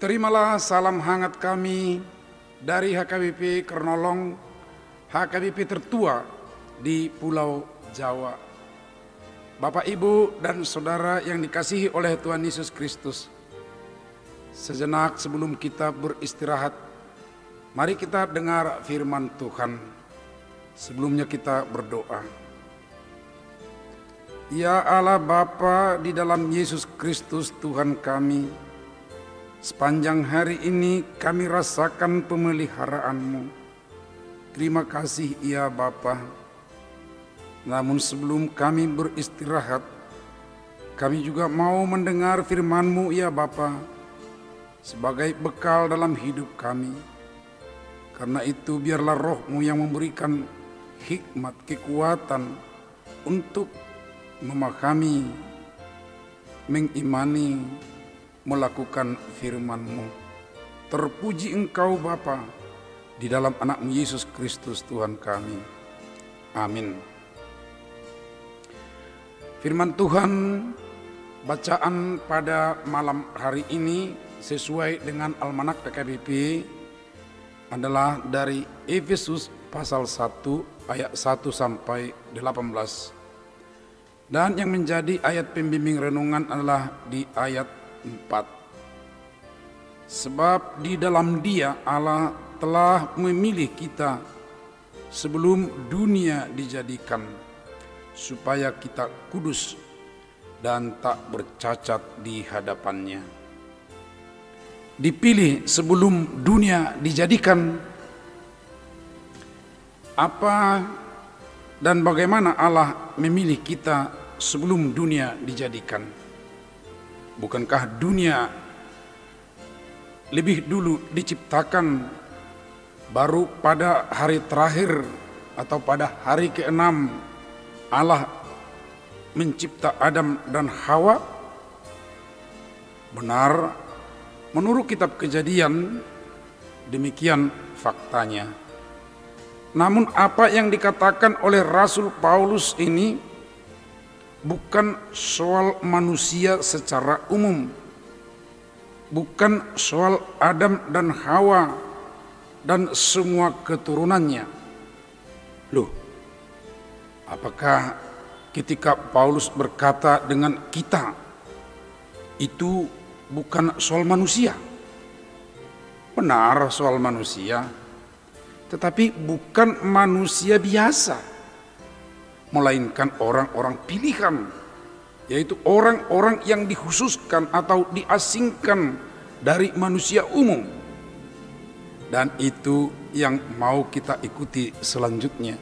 Terimalah salam hangat kami dari HKBP Kernolong, HKBP tertua di Pulau Jawa. Bapak, Ibu, dan Saudara yang dikasihi oleh Tuhan Yesus Kristus. Sejenak sebelum kita beristirahat, mari kita dengar firman Tuhan. Sebelumnya kita berdoa. Ya Allah Bapa di dalam Yesus Kristus Tuhan kami, sepanjang hari ini kami rasakan pemeliharaan-Mu. Terima kasih ya Bapa. Namun sebelum kami beristirahat, kami juga mau mendengar firman-Mu ya Bapa, sebagai bekal dalam hidup kami. Karena itu biarlah Roh-Mu yang memberikan hikmat, kekuatan untuk memahami, mengimani, melakukan firman-Mu. Terpuji Engkau Bapa di dalam anak-Mu Yesus Kristus Tuhan kami. Amin. Firman Tuhan bacaan pada malam hari ini sesuai dengan Almanak HKBP adalah dari Efesus pasal 1 ayat 1 sampai 18. Dan yang menjadi ayat pembimbing renungan adalah di ayat 4. Sebab di dalam Dia Allah telah memilih kita sebelum dunia dijadikan, supaya kita kudus dan tak bercacat di hadapannya. Dipilih sebelum dunia dijadikan. Apa dan bagaimana Allah memilih kita sebelum dunia dijadikan? Bukankah dunia lebih dulu diciptakan, baru pada hari terakhir atau pada hari ke-6 Allah mencipta Adam dan Hawa? Benar, menurut kitab Kejadian demikian faktanya. Namun apa yang dikatakan oleh Rasul Paulus ini bukan soal manusia secara umum, bukan soal Adam dan Hawa dan semua keturunannya. Loh, apakah ketika Paulus berkata dengan kita itu bukan soal manusia? Benar, soal manusia, tetapi bukan manusia biasa, melainkan orang-orang pilihan, yaitu orang-orang yang dikhususkan atau diasingkan dari manusia umum. Dan itu yang mau kita ikuti selanjutnya.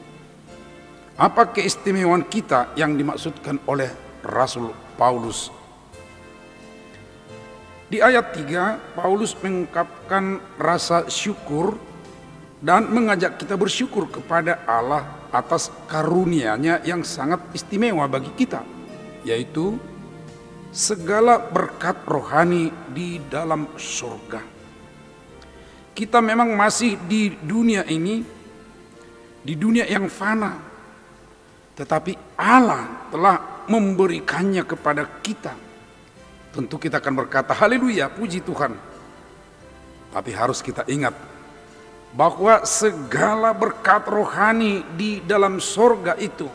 Apa keistimewaan kita yang dimaksudkan oleh Rasul Paulus? Di ayat 3, Paulus mengungkapkan rasa syukur dan mengajak kita bersyukur kepada Allah atas karunia-Nya yang sangat istimewa bagi kita, yaitu segala berkat rohani di dalam surga. Kita memang masih di dunia ini, di dunia yang fana, tetapi Allah telah memberikannya kepada kita. Tentu kita akan berkata, haleluya, puji Tuhan. Tapi harus kita ingat bahwa segala berkat rohani di dalam surga itu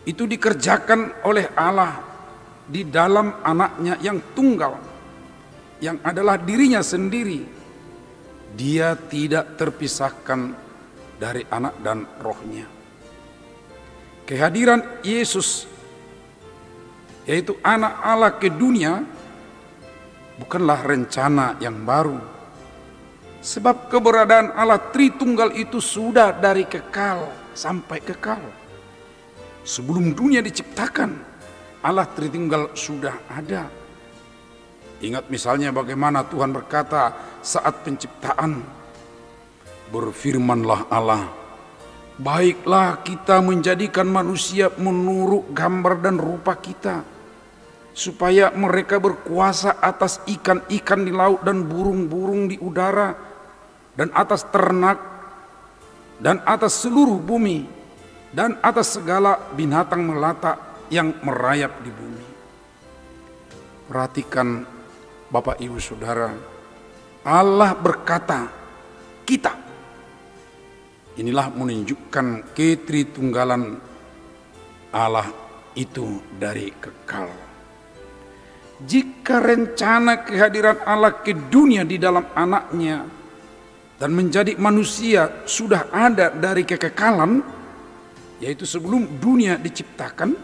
dikerjakan oleh Allah di dalam anaknya yang tunggal, yang adalah dirinya sendiri. Dia tidak terpisahkan dari anak dan rohnya. Kehadiran Yesus, yaitu anak Allah ke dunia, bukanlah rencana yang baru. Sebab keberadaan Allah Tritunggal itu sudah dari kekal sampai kekal. Sebelum dunia diciptakan, Allah Tritunggal sudah ada. Ingat misalnya bagaimana Tuhan berkata saat penciptaan, berfirmanlah Allah, baiklah kita menjadikan manusia menurut gambar dan rupa kita, supaya mereka berkuasa atas ikan-ikan di laut dan burung-burung di udara, dan atas ternak, dan atas seluruh bumi, dan atas segala binatang melata yang merayap di bumi. Perhatikan Bapak Ibu Saudara, Allah berkata, kita. Inilah menunjukkan ketritunggalan Allah itu dari kekal. Jika rencana kehadiran Allah ke dunia di dalam anaknya dan menjadi manusia sudah ada dari kekekalan, yaitu sebelum dunia diciptakan,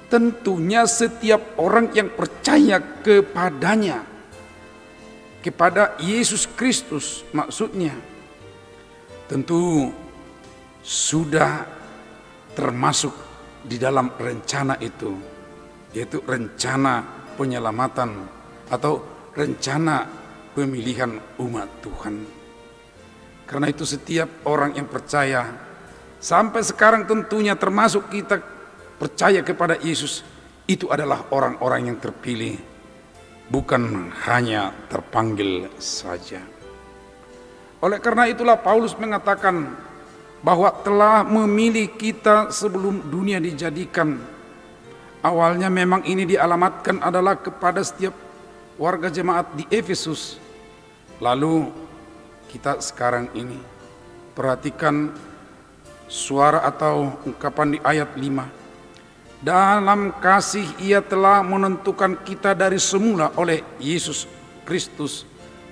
tentunya setiap orang yang percaya kepadanya, kepada Yesus Kristus maksudnya, tentu sudah termasuk di dalam rencana itu, yaitu rencana penyelamatan atau rencana pemilihan umat Tuhan. Karena itu setiap orang yang percaya, sampai sekarang tentunya termasuk kita percaya kepada Yesus, itu adalah orang-orang yang terpilih, bukan hanya terpanggil saja. Oleh karena itulah Paulus mengatakan bahwa telah memilih kita sebelum dunia dijadikan. Awalnya memang ini dialamatkan adalah kepada setiap warga jemaat di Efesus. Lalu kita sekarang ini perhatikan suara atau ungkapan di ayat 5. Dalam kasih ia telah menentukan kita dari semula oleh Yesus Kristus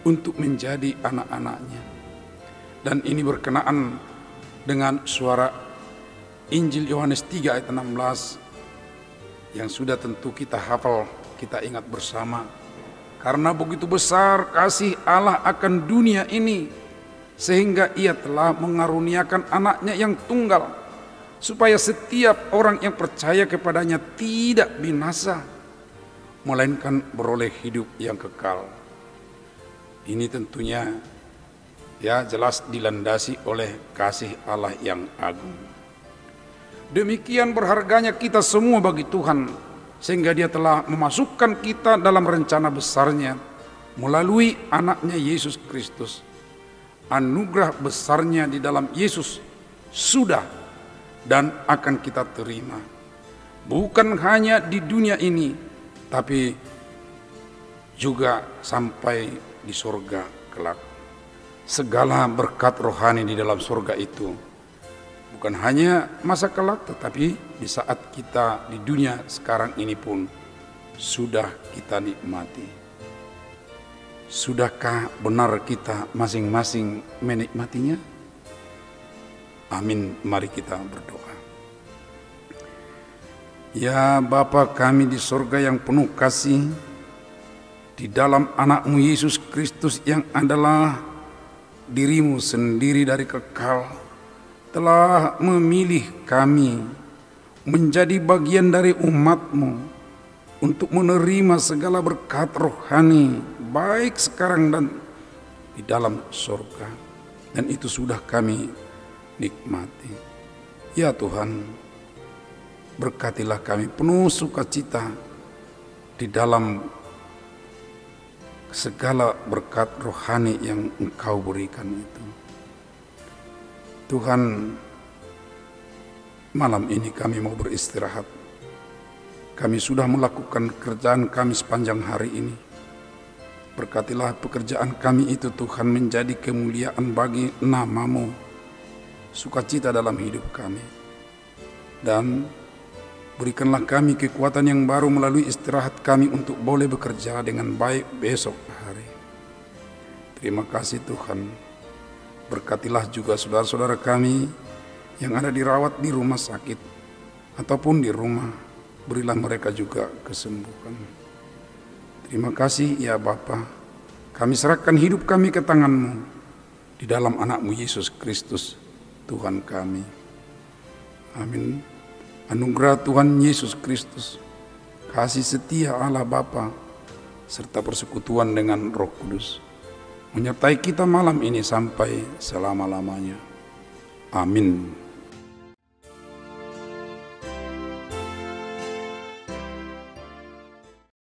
untuk menjadi anak-anaknya. Dan ini berkenaan dengan suara Injil Yohanes 3 ayat 16 yang sudah tentu kita hafal, kita ingat bersama. Karena begitu besar kasih Allah akan dunia ini, sehingga ia telah mengaruniakan anaknya yang tunggal, supaya setiap orang yang percaya kepadanya tidak binasa, melainkan beroleh hidup yang kekal. Ini tentunya ya jelas dilandasi oleh kasih Allah yang agung. Demikian berharganya kita semua bagi Tuhan, sehingga dia telah memasukkan kita dalam rencana besarnya melalui anaknya Yesus Kristus. Anugerah besarnya di dalam Yesus sudah dan akan kita terima, bukan hanya di dunia ini, tapi juga sampai di surga kelak. Segala berkat rohani di dalam surga itu bukan hanya masa kelak, tetapi di saat kita di dunia sekarang ini pun sudah kita nikmati. Sudahkah benar kita masing-masing menikmatinya? Amin, mari kita berdoa. Ya Bapa kami di surga yang penuh kasih, di dalam anakmu Yesus Kristus yang adalah dirimu sendiri dari kekal, telah memilih kami menjadi bagian dari umatmu untuk menerima segala berkat rohani, baik sekarang dan di dalam surga. Dan itu sudah kami nikmati. Ya Tuhan, berkatilah kami penuh sukacita di dalam segala berkat rohani yang Engkau berikan itu. Tuhan, malam ini kami mau beristirahat. Kami sudah melakukan kerjaan kami sepanjang hari ini. Berkatilah pekerjaan kami itu Tuhan menjadi kemuliaan bagi nama-Mu, sukacita dalam hidup kami. Dan berikanlah kami kekuatan yang baru melalui istirahat kami untuk boleh bekerja dengan baik besok hari. Terima kasih Tuhan. Berkatilah juga saudara-saudara kami yang ada dirawat di rumah sakit ataupun di rumah. Berilah mereka juga kesembuhan. Terima kasih ya Bapa. Kami serahkan hidup kami ke tangan-Mu di dalam anak-Mu Yesus Kristus Tuhan kami. Amin. Anugerah Tuhan Yesus Kristus, kasih setia Allah Bapa, serta persekutuan dengan Roh Kudus menyertai kita malam ini sampai selama-lamanya. Amin.